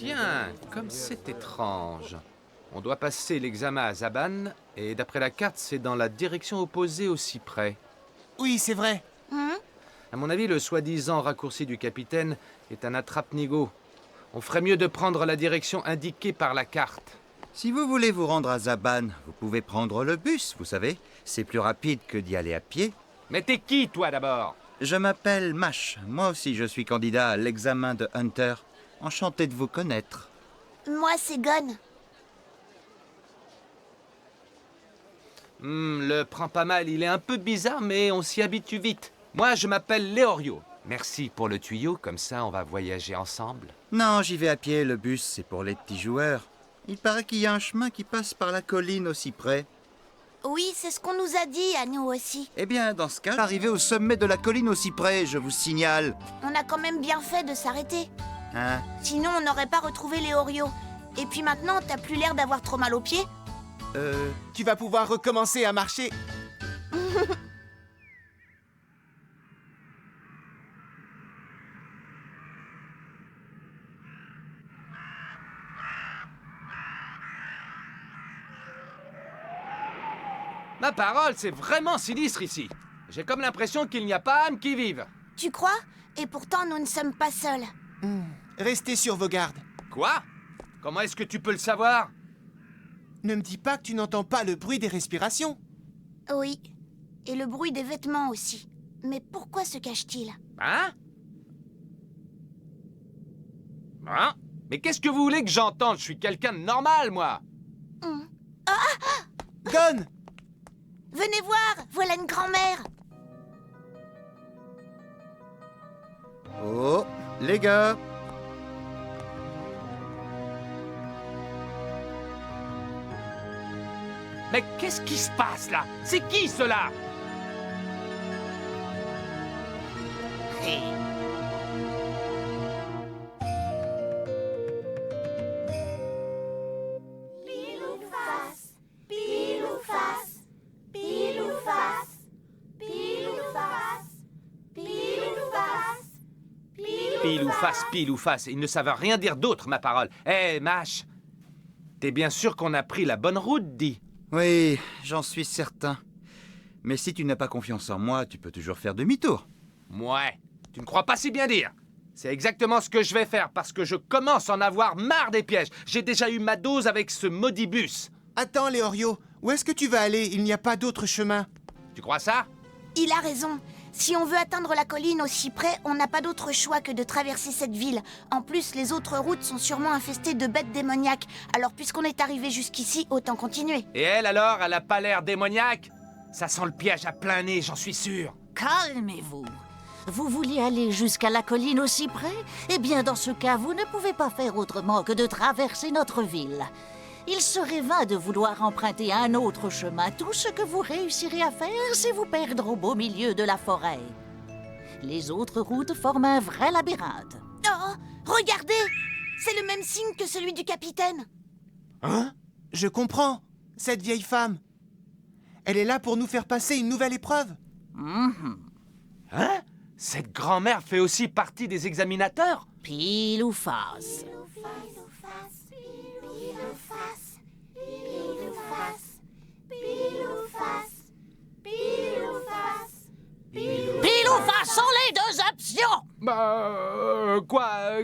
Tiens, comme c'est étrange. On doit passer l'examen à Zaban, et d'après la carte, c'est dans la direction opposée au cyprès. Oui, c'est vrai. À mon avis, le soi-disant raccourci du capitaine est un attrape-nigo. On ferait mieux de prendre la direction indiquée par la carte. Si vous voulez vous rendre à Zaban, vous pouvez prendre le bus, vous savez. C'est plus rapide que d'y aller à pied. Mais t'es qui, toi, d'abord? Je m'appelle Mash. Moi aussi, je suis candidat à l'examen de Hunter. Enchanté de vous connaître. Moi, c'est Gon. Le prend pas mal, il est un peu bizarre, mais on s'y habitue vite. Moi, je m'appelle Léorio. Merci pour le tuyau, comme ça, on va voyager ensemble. Non, j'y vais à pied, le bus, c'est pour les petits joueurs. Il paraît qu'il y a un chemin qui passe par la colline au cyprès. Oui, c'est ce qu'on nous a dit, à nous aussi. Eh bien, dans ce cas, arrivé au sommet de la colline au cyprès, je vous signale. On a quand même bien fait de s'arrêter. Hein? Sinon, on n'aurait pas retrouvé les Oreos. Et puis maintenant, t'as plus l'air d'avoir trop mal aux pieds. Tu vas pouvoir recommencer à marcher. Ma parole, c'est vraiment sinistre ici. J'ai comme l'impression qu'il n'y a pas âme qui vive. Tu crois? Et pourtant, nous ne sommes pas seuls. Restez sur vos gardes. Quoi? Comment est-ce que tu peux le savoir? Ne me dis pas que tu n'entends pas le bruit des respirations. Oui. Et le bruit des vêtements aussi. Mais pourquoi se cache-t-il? Hein? Hein? Mais qu'est-ce que vous voulez que j'entende? Je suis quelqu'un de normal, moi. Gon! Venez voir, voilà une grand-mère. Oh, les gars. Mais qu'est-ce qui se passe, là? C'est qui, cela? Pile ou face, pile ou face, pile ou face, pile ou face, pile ou face, Pile ou face. Ils ne savent rien dire d'autre, ma parole. Hé, Mash, t'es bien sûr qu'on a pris la bonne route, dis? Oui, j'en suis certain. Mais si tu n'as pas confiance en moi, tu peux toujours faire demi-tour. Ouais, tu ne crois pas si bien dire. C'est exactement ce que je vais faire, parce que je commence à en avoir marre des pièges. J'ai déjà eu ma dose avec ce maudit bus. Attends, Léorio. Où est-ce que tu vas aller? Il n'y a pas d'autre chemin. Tu crois ça? Il a raison. Si on veut atteindre la colline au cyprès, on n'a pas d'autre choix que de traverser cette ville. En plus, les autres routes sont sûrement infestées de bêtes démoniaques. Alors, puisqu'on est arrivé jusqu'ici, autant continuer. Et elle, alors, elle a pas l'air démoniaque? Ça sent le piège à plein nez, j'en suis sûr. Calmez-vous. Vous vouliez aller jusqu'à la colline au cyprès? Eh bien, dans ce cas, vous ne pouvez pas faire autrement que de traverser notre ville. Il serait vain de vouloir emprunter un autre chemin. Tout ce que vous réussirez à faire, c'est vous perdre au beau milieu de la forêt. Les autres routes forment un vrai labyrinthe. Oh, regardez! C'est le même signe que celui du capitaine. Hein? Je comprends. Cette vieille femme. Elle est là pour nous faire passer une nouvelle épreuve. Hein? Cette grand-mère fait aussi partie des examinateurs? Pile ou face? Pile ou face sont les deux options!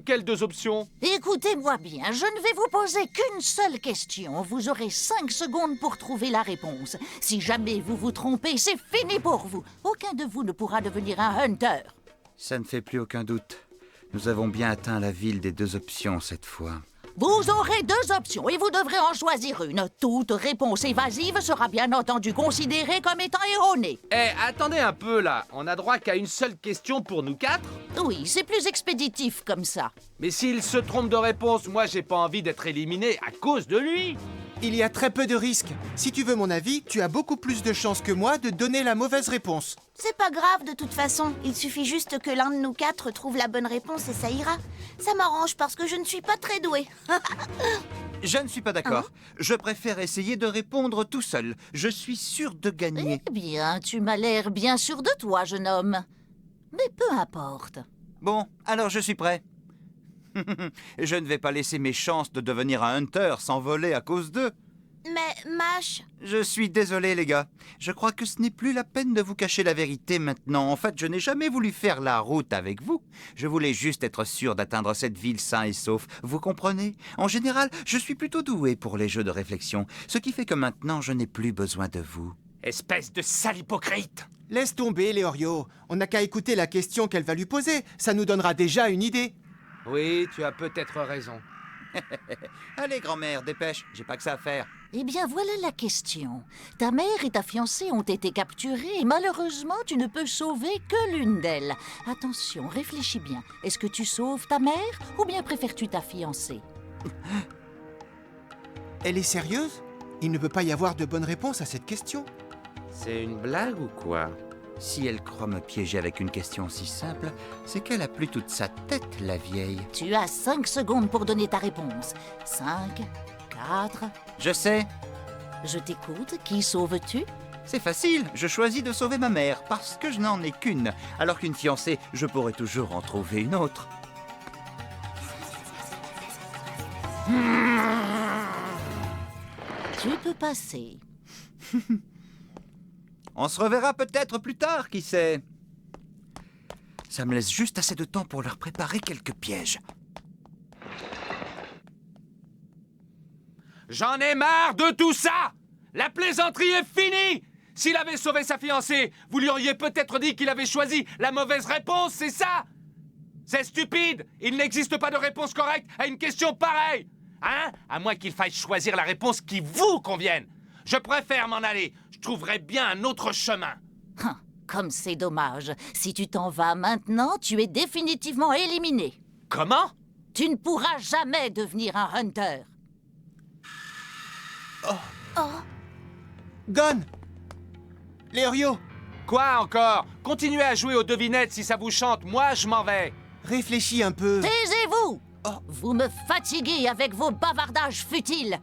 Quelles deux options? Écoutez-moi bien, je ne vais vous poser qu'une seule question. Vous aurez 5 secondes pour trouver la réponse. Si jamais vous vous trompez, c'est fini pour vous. Aucun de vous ne pourra devenir un hunter. Ça ne fait plus aucun doute. Nous avons bien atteint la ville des deux options cette fois. Vous aurez 2 options et vous devrez en choisir une. Toute réponse évasive sera bien entendu considérée comme étant erronée. Eh, attendez un peu, là. On a droit qu'à une seule question pour nous 4? Oui, c'est plus expéditif comme ça. Mais s'il se trompe de réponse, moi, j'ai pas envie d'être éliminé à cause de lui. Il y a très peu de risques. Si tu veux mon avis, tu as beaucoup plus de chances que moi de donner la mauvaise réponse. C'est pas grave de toute façon. Il suffit juste que l'un de nous 4 trouve la bonne réponse et ça ira. Ça m'arrange parce que je ne suis pas très douée. Je ne suis pas d'accord. Je préfère essayer de répondre tout seul. Je suis sûr de gagner. Eh bien, tu m'as l'air bien sûr de toi, jeune homme. Mais peu importe. Bon, alors je suis prêt. Je ne vais pas laisser mes chances de devenir un hunter s'envoler à cause d'eux. Mais, Mash, Je suis désolé, les gars. Je crois que ce n'est plus la peine de vous cacher la vérité maintenant. En fait, je n'ai jamais voulu faire la route avec vous. Je voulais juste être sûr d'atteindre cette ville sain et sauf. Vous comprenez? En général, je suis plutôt doué pour les jeux de réflexion, ce qui fait que maintenant, je n'ai plus besoin de vous. Espèce de sale hypocrite! Laisse tomber, Léorio. On n'a qu'à écouter la question qu'elle va lui poser. Ça nous donnera déjà une idée. Oui, tu as peut-être raison. Allez, grand-mère, dépêche. J'ai pas que ça à faire. Eh bien, voilà la question. Ta mère et ta fiancée ont été capturées et malheureusement, tu ne peux sauver que l'une d'elles. Attention, réfléchis bien. Est-ce que tu sauves ta mère ou bien préfères-tu ta fiancée? Elle est sérieuse? Il ne peut pas y avoir de bonne réponse à cette question. C'est une blague ou quoi? Si elle croit me piéger avec une question si simple, c'est qu'elle a plus toute sa tête, la vieille. Tu as 5 secondes pour donner ta réponse. 5, 4... Je sais, Je t'écoute. Qui sauves-tu? c'est facile. Je choisis de sauver ma mère parce que je n'en ai qu'une. Alors qu'une fiancée, je pourrais toujours en trouver une autre. Tu peux passer. On se reverra peut-être plus tard, qui sait. Ça me laisse juste assez de temps pour leur préparer quelques pièges. J'en ai marre de tout ça! La plaisanterie est finie! S'il avait sauvé sa fiancée, vous lui auriez peut-être dit qu'il avait choisi la mauvaise réponse, c'est ça? C'est stupide! Il n'existe pas de réponse correcte à une question pareille! Hein? À moins qu'il faille choisir la réponse qui vous convienne. Je préfère m'en aller. Je trouverai bien un autre chemin. Comme c'est dommage. Si tu t'en vas maintenant, tu es définitivement éliminé. Comment? Tu ne pourras jamais devenir un hunter. Gon! Léorio, Quoi encore? Continuez à jouer aux devinettes si ça vous chante. Moi, je m'en vais. réfléchis un peu. Taisez-vous! Vous me fatiguez avec vos bavardages futiles.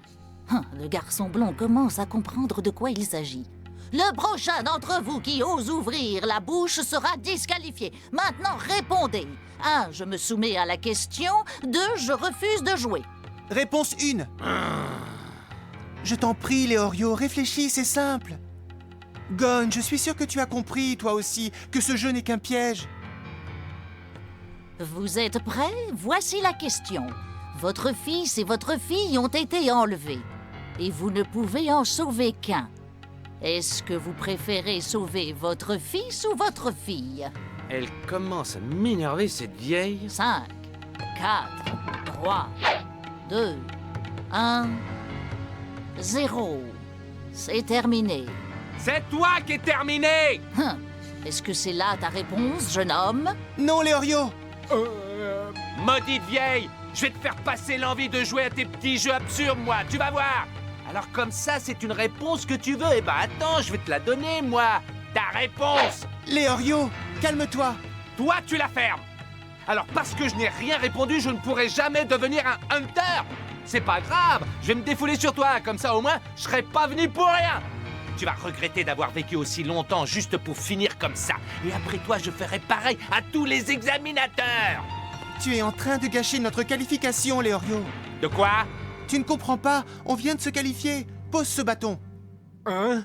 Le garçon blond commence à comprendre de quoi il s'agit. Le prochain d'entre vous qui ose ouvrir la bouche sera disqualifié. Maintenant, répondez. 1. Je me soumets à la question. 2. Je refuse de jouer. Réponse 1. Je t'en prie, Léorio, réfléchis, c'est simple. Gon, je suis sûr que tu as compris, toi aussi, que ce jeu n'est qu'un piège. Vous êtes prêts? Voici la question. Votre fils et votre fille ont été enlevés. Et vous ne pouvez en sauver qu'un. Est-ce que vous préférez sauver votre fils ou votre fille? Elle commence à m'énerver, cette vieille. 5, 4, 3, 2, 1, 0. C'est terminé. C'est toi qui es terminé! Est-ce que c'est là ta réponse, jeune homme? Non, Léorio! Maudite vieille! Je vais te faire passer l'envie de jouer à tes petits jeux absurdes, moi, tu vas voir! Alors comme ça, c'est une réponse que tu veux? Eh ben attends, je vais te la donner, moi! Ta réponse! Léorio, calme-toi! Toi, tu la fermes! Alors parce que je n'ai rien répondu, je ne pourrai jamais devenir un hunter! C'est pas grave, je vais me défouler sur toi, comme ça au moins, je serai pas venu pour rien! Tu vas regretter d'avoir vécu aussi longtemps juste pour finir comme ça. Et après toi, je ferai pareil à tous les examinateurs! Tu es en train de gâcher notre qualification, Léorio. De quoi? Tu ne comprends pas, on vient de se qualifier. Pose ce bâton. Hein?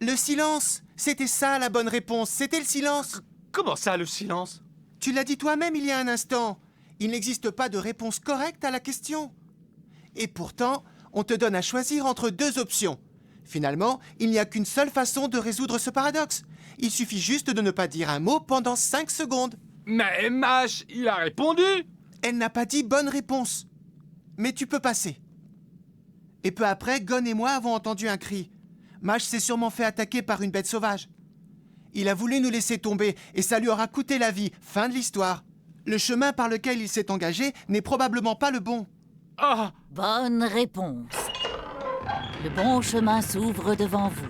Le silence, c'était ça la bonne réponse, c'était le silence. Comment ça, le silence? Tu l'as dit toi-même il y a un instant. Il n'existe pas de réponse correcte à la question. Et pourtant, on te donne à choisir entre 2 options. Finalement, il n'y a qu'une seule façon de résoudre ce paradoxe. Il suffit juste de ne pas dire un mot pendant 5 secondes. Mais Mash, il a répondu! Elle n'a pas dit bonne réponse. Mais tu peux passer. Et peu après, Gon et moi avons entendu un cri. Mash s'est sûrement fait attaquer par une bête sauvage. Il a voulu nous laisser tomber et ça lui aura coûté la vie. Fin de l'histoire. Le chemin par lequel il s'est engagé n'est probablement pas le bon. Ah! Bonne réponse. Le bon chemin s'ouvre devant vous.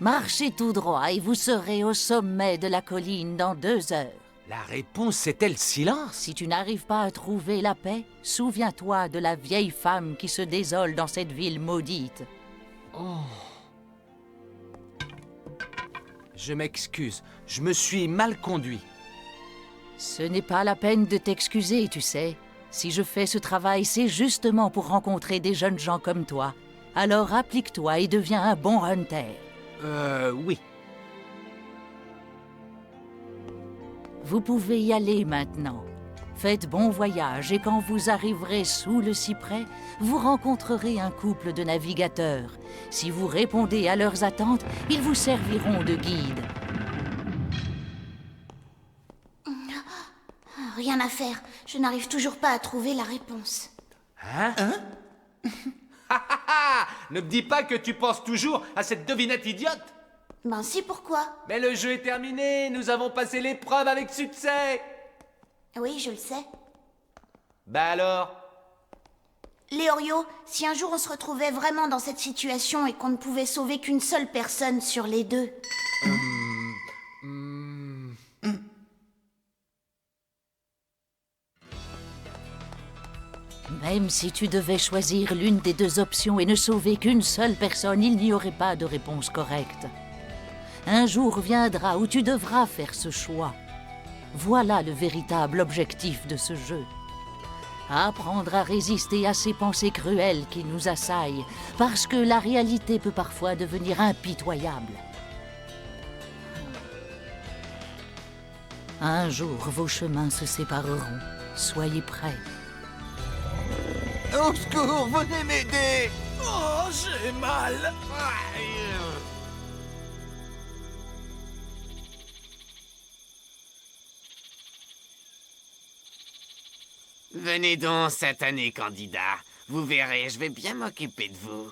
Marchez tout droit et vous serez au sommet de la colline dans 2 heures. La réponse, c'était le silence. Si tu n'arrives pas à trouver la paix, souviens-toi de la vieille femme qui se désole dans cette ville maudite. Je m'excuse, je me suis mal conduit. Ce n'est pas la peine de t'excuser, tu sais. Si je fais ce travail, c'est justement pour rencontrer des jeunes gens comme toi. Alors applique-toi et deviens un bon hunter. Oui. Vous pouvez y aller maintenant. Faites bon voyage et quand vous arriverez sous le cyprès, vous rencontrerez un couple de navigateurs. Si vous répondez à leurs attentes, ils vous serviront de guide. Rien à faire. Je n'arrive toujours pas à trouver la réponse. Hein? Ne me dis pas que tu penses toujours à cette devinette idiote. Ben si, pourquoi? Mais le jeu est terminé, nous avons passé l'épreuve avec succès. Oui, je le sais. Bah alors? Léorio, si un jour on se retrouvait vraiment dans cette situation et qu'on ne pouvait sauver qu'une seule personne sur les deux. Même si tu devais choisir l'une des deux options et ne sauver qu'une seule personne, il n'y aurait pas de réponse correcte. Un jour viendra où tu devras faire ce choix. Voilà le véritable objectif de ce jeu. Apprendre à résister à ces pensées cruelles qui nous assaillent, parce que la réalité peut parfois devenir impitoyable. Un jour, vos chemins se sépareront. Soyez prêts. Au secours, venez m'aider! Oh, j'ai mal. Venez donc, satané candidat. Vous verrez, je vais bien m'occuper de vous.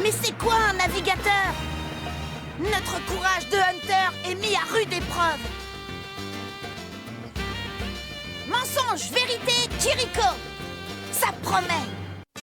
Mais c'est quoi un navigateur? Notre courage de hunter est mis à rude épreuve. Mensonge, vérité, Chirico. Ça promet.